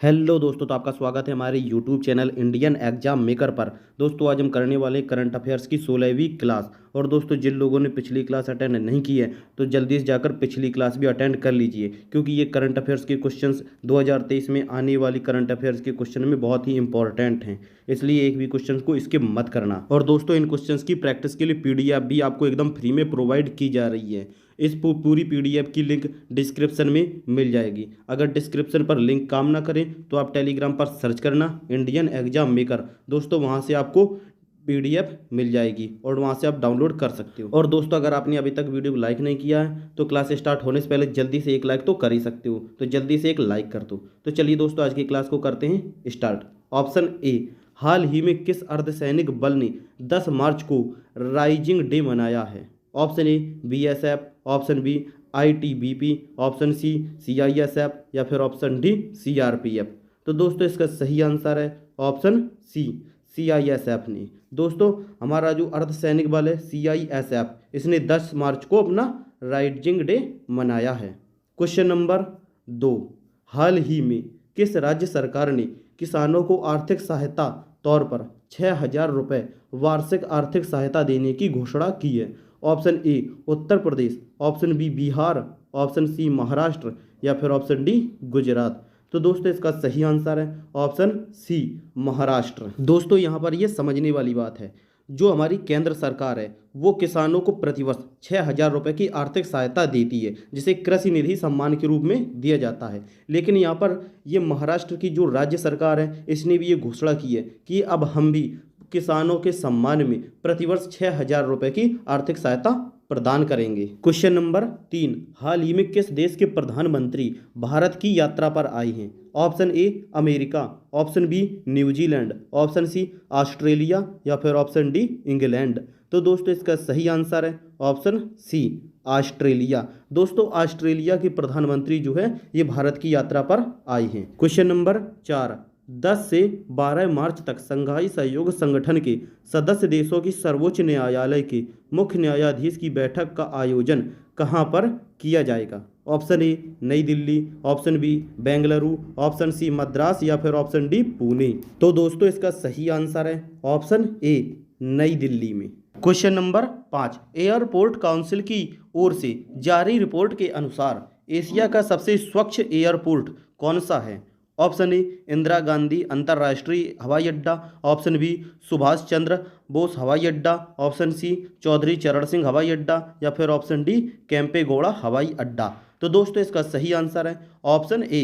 Hello दोस्तों, तो आपका स्वागत है हमारे YouTube channel Indian exam maker पर। दोस्तों आज हम करने वाले करंट अफेयर्स की 16वीं क्लास। और दोस्तों जिन लोगों ने पिछली क्लास अटेंड नहीं की है तो जल्दी से जाकर पिछली क्लास भी अटेंड कर लीजिए, क्योंकि ये करंट अफेयर्स के क्वेश्चंस 2023 में आने वाली करंट अफेयर्स के क्वेश्चन में बहुत ही इंपॉर्टेंट हैं। इसलिए एक भी क्वेश्चन को स्किप मत करना। और दोस्तों इन क्वेश्चंस की प्रैक्टिस के लिए पीडीएफ भी आपको एकदम फ्री में प्रोवाइड की जा रही है। इस पूरी पीडीएफ की लिंक डिस्क्रिप्शन में मिल जाएगी। अगर डिस्क्रिप्शन पर लिंक काम ना करे तो आप टेलीग्राम पर सर्च करना इंडियन एग्जाम मेकर। दोस्तों वहां से आपको पीडीएफ मिल जाएगी और वहां से आप डाउनलोड कर सकते हो। और दोस्तों अगर आपने अभी तक वीडियो को लाइक नहीं किया है तो क्लास स्टार्ट होने से पहले जल्दी से एक लाइक तो कर ही सकते हो, तो जल्दी से एक लाइक कर दो। तो चलिए दोस्तों आज की क्लास को करते हैं स्टार्ट। ऑप्शन ए, हाल ही में किस अर्धसैनिक बल ने 10 मार्च को राइजिंग डे मनाया है? Option A BSF, option B ITBP, option C CISF या फिर ऑप्शन डी सीआरपीएफ। तो दोस्तों इसका सही आंसर है ऑप्शन सी सीआईएसएफ ने। दोस्तों हमारा जो अर्धसैनिक बल है सीआईएसएफ, इसने 10 मार्च को अपना राइजिंग डे मनाया है। क्वेश्चन नंबर 2, हाल ही में किस राज्य सरकार ने किसानों को आर्थिक सहायता तौर पर 6,000 रुपये वार्षिक आर्थिक सहायता देने की घोषणा की है? Option A Uttar Pradesh, option B Bihar, option C Maharashtra या फिर ऑप्शन डी गुजरात। तो दोस्तों इसका सही आंसर है ऑप्शन सी महाराष्ट्र। दोस्तों यहाँ पर ये समझने वाली बात है, जो हमारी केंद्र सरकार है वो किसानों को प्रतिवर्ष 6,000 रुपये की आर्थिक सहायता देती है, जिसे कृषि निधि सम्मान के रूप में दिया जाता है। लेकिन यहाँ पर ये महाराष्ट्र की जो राज्य सरकार है इसने भी ये घोषणा की है कि अब हम भी किसानों के सम्मान में प्रतिवर्ष 6,000 रुपये की आर्थिक सहायता प्रदान करेंगे। क्वेश्चन नंबर 3, हाल ही में किस देश के प्रधानमंत्री भारत की यात्रा पर आए हैं? Option A America, option B New Zealand, option C Australia या फिर ऑप्शन डी इंग्लैंड। तो दोस्तों इसका सही आंसर है ऑप्शन सी ऑस्ट्रेलिया। दोस्तों ऑस्ट्रेलिया के प्रधानमंत्री जो है ये भारत की यात्रा पर आए हैं। क्वेश्चन नंबर 4, 10 से 12 मार्च तक संघाई सहयोग संगठन के सदस्य देशों की सर्वोच्च न्यायालय के मुख्य न्यायाधीश की बैठक का आयोजन कहां पर किया जाएगा? Option A Nai Delhi, option B Bengaluru, option C Madras या फिर ऑप्शन डी पुणे। तो दोस्तों इसका सही आंसर है ऑप्शन ए नई दिल्ली में। क्वेश्चन नंबर 5, एयरपोर्ट काउंसिल की ओर से जारी रिपोर्ट के अनुसार एशिया का सबसे स्वच्छ एयरपोर्ट कौन सा है? ऑप्शन ए इंदिरा गांधी अंतर्राष्ट्रीय हवाई अड्डा, ऑप्शन बी सुभाष चंद्र बोस हवाई अड्डा, ऑप्शन सी चौधरी चरण सिंह हवाई अड्डा या फिर ऑप्शन डी केम्पेगौड़ा हवाई अड्डा। तो दोस्तों इसका सही आंसर है ऑप्शन ए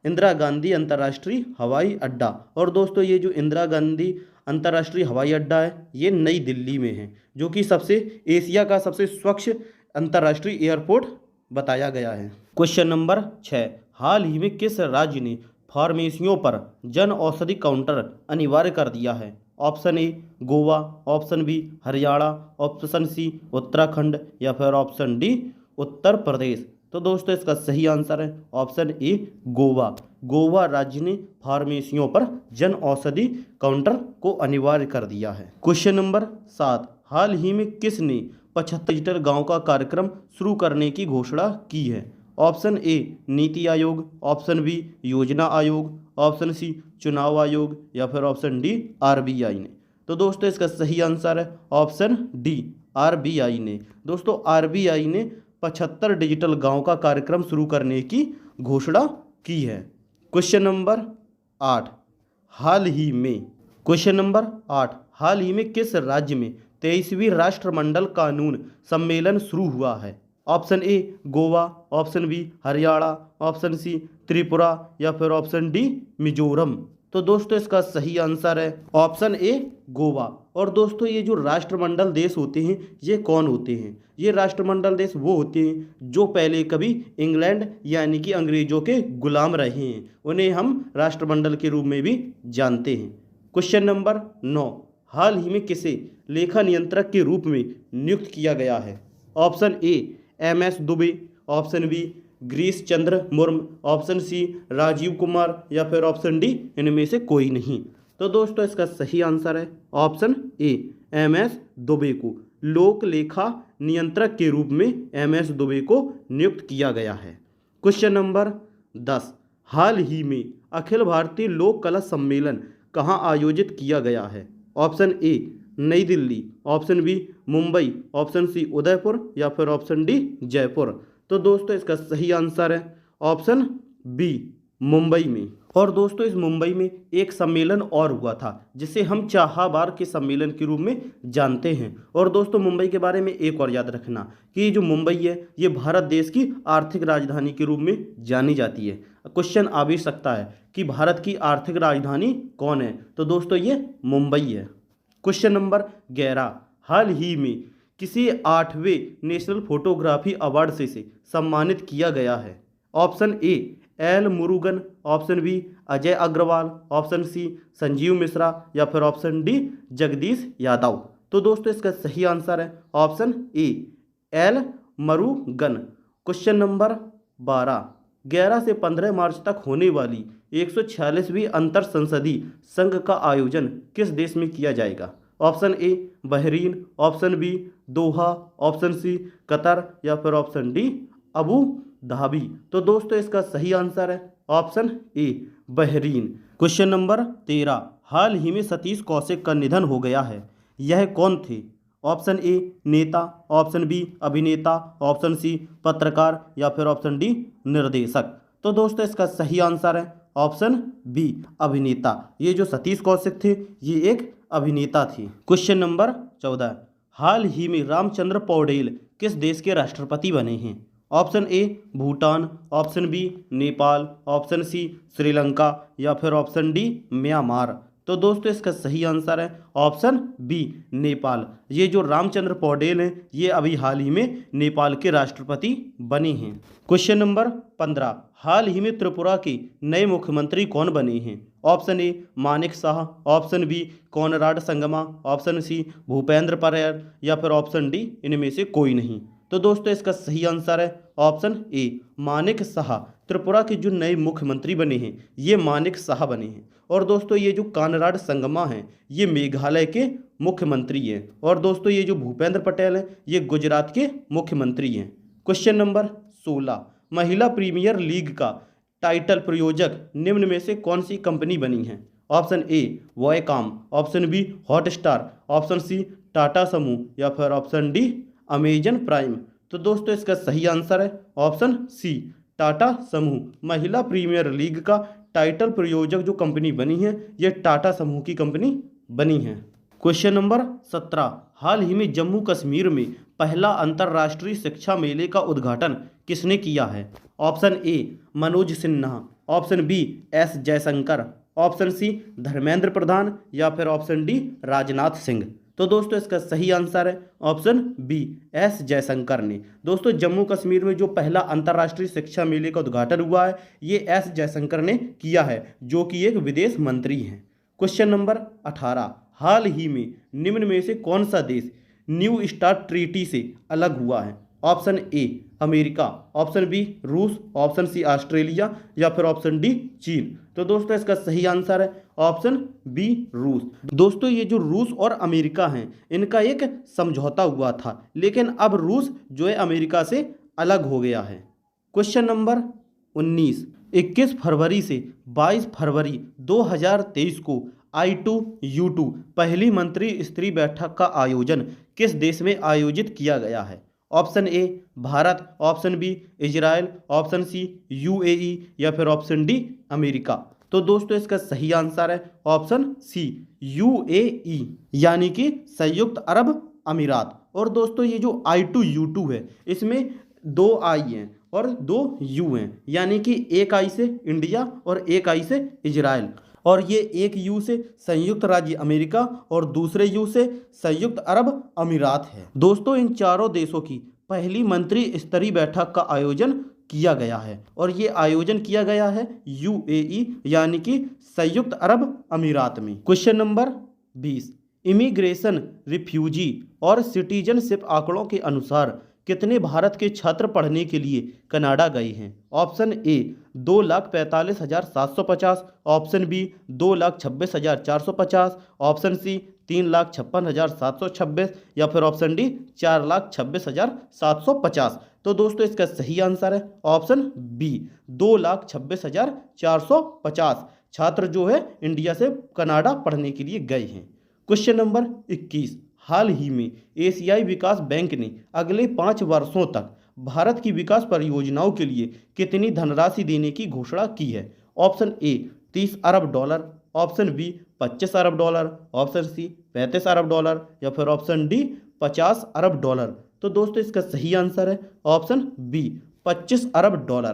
इंदिरा गांधी अंतर्राष्ट्रीय हवाई अड्डा। और दोस्तों ये जो इंदिरा गांधी अंतर्राष्ट्रीय हवाई अड्डा है ये नई दिल्ली में है, जो कि एशिया का सबसे स्वच्छ अंतर्राष्ट्रीय एयरपोर्ट बताया गया है। क्वेश्चन नंबर 6, हाल ही में किस राज्य ने फार्मेसियों पर जन औषधि काउंटर अनिवार्य कर दिया है? Option A Goa, option B Haryana, option C Uttarakhand या फिर ऑप्शन डी उत्तर प्रदेश। तो दोस्तों इसका सही आंसर है ऑप्शन ए गोवा। गोवा राज्य ने फार्मेसियों पर जन औषधि काउंटर को अनिवार्य कर दिया है। क्वेश्चन नंबर 7, हाल ही में किसने 75 डिजिटल गांव का कार्यक्रम शुरू करने की घोषणा की है? ऑप्शन ए नीति आयोग, ऑप्शन बी योजना आयोग, ऑप्शन सी चुनाव आयोग या फिर ऑप्शन डी आरबीआई ने। तो दोस्तों इसका सही आंसर है ऑप्शन डी आरबीआई ने। दोस्तों आरबीआई ने 75 डिजिटल गांव का कार्यक्रम शुरू करने की घोषणा की है। क्वेश्चन नंबर 8, हाल ही में क्वेश्चन नंबर 8, हाल ही में किस राज्य में 23वीं राष्ट्रमंडल कानून सम्मेलन शुरू हुआ है? Option A Goa, option B Haryana, option C Tripura या फिर ऑप्शन डी मिजोरम। तो दोस्तों इसका सही आंसर है ऑप्शन ए गोवा। और दोस्तों ये जो राष्ट्रमंडल देश होते हैं ये कौन होते हैं? ये राष्ट्रमंडल देश वो होते हैं जो पहले कभी इंग्लैंड यानी कि अंग्रेजों के गुलाम रहे हैं, उन्हें हम राष्ट्रमंडल के रूप में भी जानते हैं। क्वेश्चन नंबर 9, हाल ही में किसे लेखा नियंत्रक के रूप में नियुक्त किया गया है? Option A MS Dubey, option B Girish Chandra Murmu, option C Rajeev Kumar या फिर ऑप्शन डी इनमें से कोई नहीं। तो दोस्तों इसका सही आंसर है ऑप्शन ए MS दुबे को लोक लेखा नियंत्रक के रूप में MS दुबे को नियुक्त किया गया है। क्वेश्चन नंबर 10, हाल ही में अखिल भारतीय लोक कला सम्मेलन कहाँ आयोजित किया गया है? Option A Nai Delhi, option B Mumbai, option C Udaipur या फिर ऑप्शन डी जयपुर। तो दोस्तों इसका सही आंसर है ऑप्शन बी मुंबई में। और दोस्तों इस मुंबई में एक सम्मेलन और हुआ था जिसे हम चाहाबार के सम्मेलन के रूप में जानते हैं। और दोस्तों मुंबई के बारे में एक और याद रखना कि ये जो मुंबई है ये भारत देश की आर्थिक राजधानी के रूप में जानी जाती है। क्वेश्चन आ भी सकता है कि भारत की आर्थिक राजधानी कौन है? तो दोस्तों ये मुंबई है। क्वेश्चन नंबर 11, हाल ही में किसी 8वें नेशनल फोटोग्राफी अवार्ड से सम्मानित किया गया है? Option A L Murugan, option B Ajay Agarwal, option C Sanjeev Mishra या फिर ऑप्शन डी जगदीश यादव। तो दोस्तों इसका सही आंसर है option A L Murugan. Question number 12, 11 से 15 मार्च तक होने वाली 146वीं अंतर संसदीय संघ का आयोजन किस देश में किया जाएगा? Option A Bahrain, option B Doha, option C Qatar या फिर ऑप्शन डी अबू धाबी। तो दोस्तों इसका सही आंसर है option A Bahrain. Question number 13, हाल ही में सतीश कौशिक का निधन हो गया है, यह कौन थे? ऑप्शन ए नेता, ऑप्शन बी अभिनेता, ऑप्शन सी पत्रकार या फिर ऑप्शन डी निर्देशक। तो दोस्तों इसका सही आंसर है ऑप्शन बी अभिनेता। ये जो सतीश कौशिक थे ये एक अभिनेता थे। क्वेश्चन नंबर 14, हाल ही में रामचंद्र पौडेल किस देश के राष्ट्रपति बने हैं? Option A Bhutan, option B Nepal, option C Sri Lanka या फिर ऑप्शन डी म्यांमार। तो दोस्तों इसका सही आंसर है ऑप्शन बी नेपाल। ये जो रामचंद्र पौडेल हैं ये अभी हाल ही में नेपाल के राष्ट्रपति बने हैं। क्वेश्चन नंबर 15, हाल ही में त्रिपुरा के नए मुख्यमंत्री कौन बने हैं? Option A Manik Shah, option B Conrad Sangma, option C Bhupendra Patel या फिर ऑप्शन डी इनमें से कोई नहीं। तो दोस्तों इसका सही आंसर है ऑप्शन ए मानिक शाह। त्रिपुरा के जो नए मुख्यमंत्री बने हैं ये मानिक शाह बने हैं। और दोस्तों ये जो कोनराड संगमा हैं ये मेघालय के मुख्यमंत्री हैं। और दोस्तों ये जो भूपेंद्र पटेल हैं ये गुजरात के मुख्यमंत्री हैं। क्वेश्चन नंबर 16, महिला प्रीमियर लीग का टाइटल प्रायोजक निम्न में से कौन सी कंपनी बनी है? Option A Viacom, option B Hotstar, option C Tata समूह या फिर ऑप्शन डी अमेजन प्राइम। तो दोस्तों इसका सही आंसर है ऑप्शन सी टाटा समूह। महिला प्रीमियर लीग का टाइटल प्रायोजक जो कंपनी बनी है ये टाटा समूह की कंपनी बनी है। क्वेश्चन नंबर 17, हाल ही में जम्मू कश्मीर में पहला अंतर्राष्ट्रीय शिक्षा मेले का उद्घाटन किसने किया है? Option A Manoj Sinha, option B S Jaishankar, option C Dharmendra Pradhan या फिर ऑप्शन डी राजनाथ सिंह। तो दोस्तों इसका सही आंसर है ऑप्शन बी एस जयशंकर ने। दोस्तों जम्मू कश्मीर में जो पहला अंतर्राष्ट्रीय शिक्षा मेले का उद्घाटन हुआ है ये एस जयशंकर ने किया है जो कि एक विदेश मंत्री हैं। क्वेश्चन नंबर 18, हाल ही में निम्न में से कौन सा देश न्यू स्टार्ट ट्रीटी से अलग हुआ है? Option A America, option B रूस, ऑप्शन सी ऑस्ट्रेलिया या फिर ऑप्शन डी चीन। तो दोस्तों इसका सही आंसर है ऑप्शन बी रूस। दोस्तों ये जो रूस और अमेरिका हैं इनका एक समझौता हुआ था लेकिन अब रूस जो है अमेरिका से अलग हो गया है। क्वेश्चन नंबर 19, 21 फरवरी से 22 फरवरी 2023 को I2U2 पहली मंत्री स्तरीय बैठक का आयोजन किस देश में आयोजित किया गया है? Option A Bharat, option B Israel, option C UAE या फिर ऑप्शन डी अमेरिका। तो दोस्तों इसका सही आंसर है ऑप्शन सी UAE यानी कि संयुक्त अरब अमीरात। और दोस्तों ये जो I2U2 है इसमें 2 I हैं और 2 U हैं यानी कि एक I से इंडिया और एक I से इजराइल। और ये एक U से संयुक्त राज्य अमेरिका और दूसरे U से संयुक्त अरब अमीरात है। दोस्तों इन चारों देशों की पहली मंत्री स्तरीय बैठक का आयोजन किया गया है और ये आयोजन किया गया है UAE यानी कि संयुक्त अरब अमीरात में। क्वेश्चन नंबर 20, इमिग्रेशन, रिफ्यूजी और सिटीजनशिप आंकड़ों के अनुसार कितने भारत के छात्र पढ़ने के लिए कनाडा गए हैं? Option A 2,45,750, option B 2,26,450, option C 3,56,726 या फिर ऑप्शन डी 4,26,750। तो दोस्तों इसका सही आंसर है ऑप्शन बी 2,26,450 छात्र जो है इंडिया से कनाडा पढ़ने के लिए गए हैं। क्वेश्चन नंबर 21, हाल ही में एशियाई विकास बैंक ने अगले 5 वर्षों तक भारत की विकास परियोजनाओं के लिए कितनी धनराशि देने की घोषणा की है? ऑप्शन ए 30 अरब डॉलर, ऑप्शन बी 25 अरब डॉलर, ऑप्शन सी 35 अरब डॉलर या फिर ऑप्शन डी 50 अरब डॉलर। तो दोस्तों इसका सही आंसर है ऑप्शन बी 25 अरब डॉलर।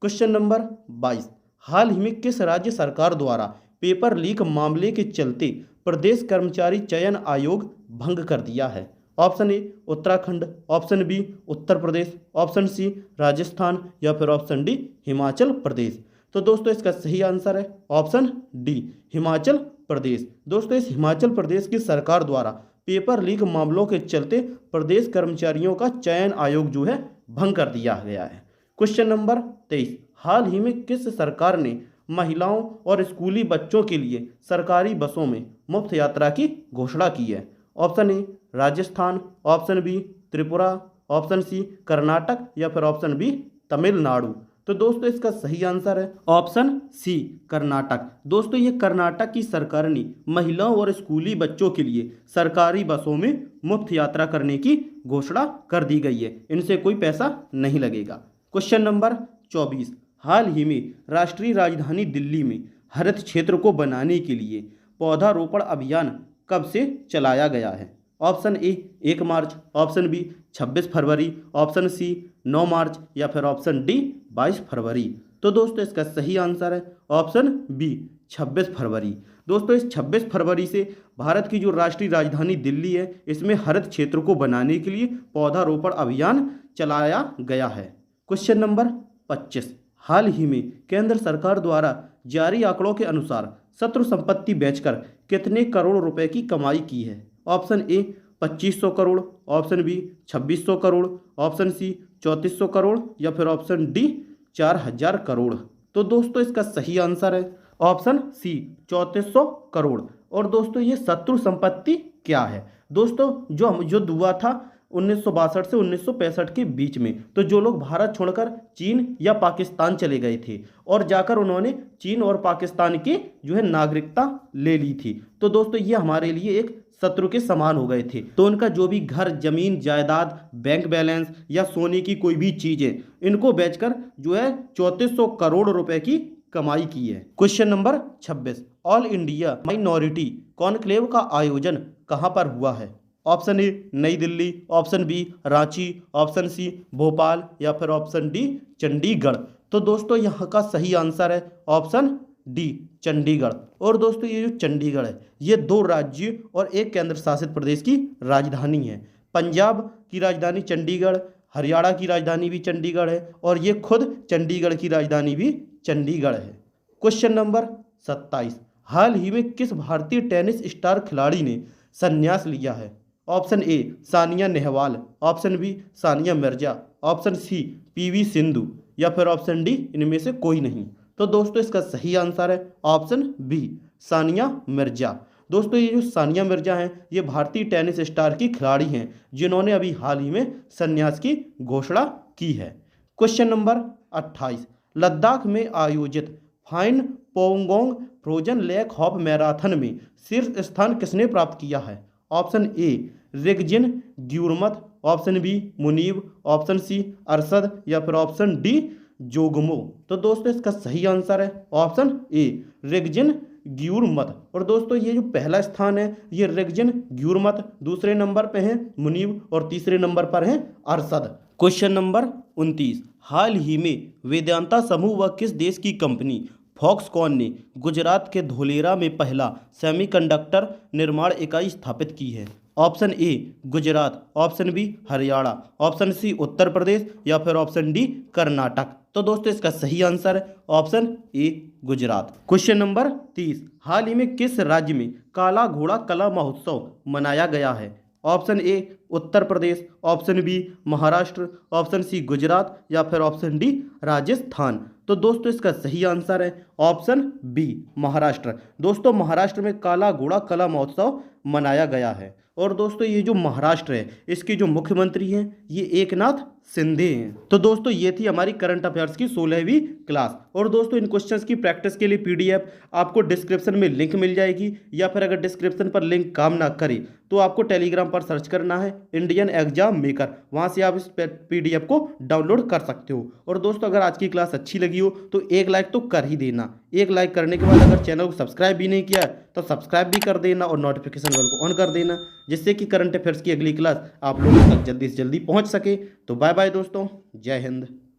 क्वेश्चन नंबर 22, हाल ही में किस राज्य सरकार द्वारा पेपर लीक मामले के चलते प्रदेश कर्मचारी चयन आयोग भंग कर दिया है? Option A Uttarakhand, option B Uttar Pradesh, option C Rajasthan या फिर ऑप्शन डी हिमाचल प्रदेश। तो दोस्तों इसका सही आंसर है ऑप्शन डी हिमाचल प्रदेश। दोस्तों इस हिमाचल प्रदेश की सरकार द्वारा पेपर लीक मामलों के चलते प्रदेश कर्मचारियों का चयन आयोग जो है भंग कर दिया गया है। क्वेश्चन नंबर 23, हाल ही में किस सरकार ने महिलाओं और स्कूली बच्चों के लिए सरकारी बसों में मुफ्त यात्रा की घोषणा की है? Option A Rajasthan, option B Tripura, option C Karnataka या फिर ऑप्शन बी तमिलनाडु। तो दोस्तों इसका सही आंसर है ऑप्शन सी कर्नाटक। दोस्तों ये कर्नाटक की सरकार ने महिलाओं और स्कूली बच्चों के लिए सरकारी बसों में मुफ्त यात्रा करने की घोषणा कर दी गई है, इनसे कोई पैसा नहीं लगेगा। क्वेश्चन नंबर 24, हाल ही में राष्ट्रीय राजधानी दिल्ली में हरित क्षेत्र को बनाने के लिए पौधारोपण अभियान कब से चलाया गया है? Option A 1 March, option B 26 फरवरी, ऑप्शन सी 9 मार्च या फिर ऑप्शन डी 22 फरवरी। तो दोस्तों इसका सही आंसर है ऑप्शन बी 26 फरवरी। दोस्तों इस 26 फरवरी से भारत की जो राष्ट्रीय राजधानी दिल्ली है इसमें हरित क्षेत्र को बनाने के लिए पौधारोपण अभियान चलाया गया है। क्वेश्चन नंबर 25, हाल ही में केंद्र सरकार द्वारा जारी आंकड़ों के अनुसार शत्रु संपत्ति बेचकर कितने करोड़ रुपए की कमाई की है? Option A 2500 crore, option B 2600 crore, option C 3400 crore या फिर ऑप्शन डी 4000 करोड़। तो दोस्तों इसका सही आंसर है ऑप्शन सी 3400 करोड़। और दोस्तों ये शत्रु संपत्ति क्या है? दोस्तों जो युद्ध हुआ था 1962 से 1965 के बीच में, तो जो लोग भारत छोड़कर चीन या पाकिस्तान चले गए थे और जाकर उन्होंने चीन और पाकिस्तान की जो है नागरिकता ले ली थी, तो दोस्तों ये हमारे लिए एक शत्रु के समान हो गए थे। तो उनका जो भी घर, जमीन, जायदाद, बैंक बैलेंस या सोने की कोई भी चीजें, इनको बेचकर जो है 3400 करोड़ रुपए की कमाई की है। Question number 26, all India minority conclave का आयोजन कहां पर हुआ है? Option A Nai Delhi, option B Ranchi, option C Bhopal या फिर ऑप्शन डी चंडीगढ़। तो दोस्तों यहाँ का सही आंसर है ऑप्शन डी चंडीगढ़। और दोस्तों ये जो चंडीगढ़ है ये 2 राज्य और 1 केंद्र शासित प्रदेश की राजधानी है। पंजाब की राजधानी चंडीगढ़, हरियाणा की राजधानी भी चंडीगढ़ है और ये खुद चंडीगढ़ की राजधानी भी चंडीगढ़ है। क्वेश्चन नंबर 27, हाल ही में किस भारतीय टेनिस स्टार खिलाड़ी ने संन्यास लिया है? Option A Sania Nehwal, option B Sania Mirza, option C PV Sindhu या फिर ऑप्शन डी इनमें से कोई नहीं। तो दोस्तों इसका सही आंसर है ऑप्शन बी सानिया मिर्जा। दोस्तों ये जो सानिया मिर्जा हैं ये भारतीय टेनिस स्टार की खिलाड़ी हैं जिन्होंने अभी हाल ही में संन्यास की घोषणा की है। क्वेश्चन नंबर 28, लद्दाख में आयोजित फाइन Pangong frozen lake half marathon में शीर्ष स्थान किसने प्राप्त किया है? Option A Rigzin Gyurmat, option B Munib, option C Arshad या फिर ऑप्शन डी जोगमो। तो दोस्तों इसका सही आंसर है ऑप्शन ए रिगजिन ग्यूरमत। और दोस्तों ये जो पहला स्थान है ये रिगजिन ग्यूरमत, दूसरे नंबर पे है मुनीब और तीसरे नंबर पर है अरशद। क्वेश्चन नंबर 29, हाल ही में वेदांता समूह व किस देश की कंपनी फॉक्सकॉन ने गुजरात के धोलेरा में पहला सेमीकंडक्टर निर्माण इकाई स्थापित की है? Option A Gujarat, option B Haryana, option C Uttar Pradesh या फिर ऑप्शन डी कर्नाटक। तो दोस्तों इसका सही आंसर है option A Gujarat. Question number 30, हाल ही में किस राज्य में काला घोड़ा कला महोत्सव मनाया गया है? Option A Uttar Pradesh, option B Maharashtra, option C Gujarat या फिर ऑप्शन डी राजस्थान। तो दोस्तों इसका सही आंसर है ऑप्शन बी महाराष्ट्र। दोस्तों महाराष्ट्र में काला घोड़ा कला महोत्सव मनाया गया है। और दोस्तों ये जो महाराष्ट्र है इसके जो मुख्यमंत्री हैं ये एकनाथ शिंदे हैं। तो दोस्तों ये थी हमारी करंट अफेयर्स की 16वीं क्लास। और दोस्तों इन क्वेश्चंस की प्रैक्टिस के लिए पीडीएफ आपको डिस्क्रिप्शन में लिंक मिल जाएगी, या फिर अगर डिस्क्रिप्शन पर लिंक काम ना करे तो आपको टेलीग्राम पर सर्च करना है इंडियन एग्जाम मेकर, वहां से आप इस पीडीएफ को डाउनलोड कर सकते हो। और दोस्तों अगर आज की क्लास अच्छी लगी हो तो एक लाइक तो कर ही देना। एक लाइक करने के बाद अगर चैनल को सब्सक्राइब भी नहीं किया तो सब्सक्राइब भी कर देना और नोटिफिकेशन बेल को ऑन कर देना, जिससे कि करंट अफेयर्स की अगली क्लास आप लोगों तक जल्दी से जल्दी पहुंच सके। तो बाय बाय दोस्तों, जय हिंद।